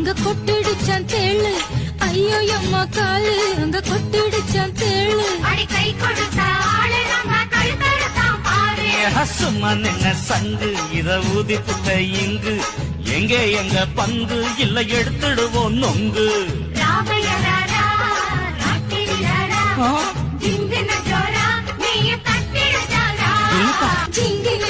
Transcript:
அங்க கொட்டிடுச்சான் தேளு, ஐயோ அம்மா காலு அங்க கொட்டிடுச்சான் தேளு. கை கொடுத்த ஆளு நம்ம கழுத்தெடுத்தான் பாரு. சும்மா நின்ன சங்கு இத ஊதி புட்ட இங்கு எங்கே எங்க பங்கு இல்ல எடுத்துடுவோம் நொங்கு. ராமையராரா, ராட்டிரியாரா, ஜிங்கின ஜோரா, நீ தட்டிடுச்சாரா. ஜிங்கின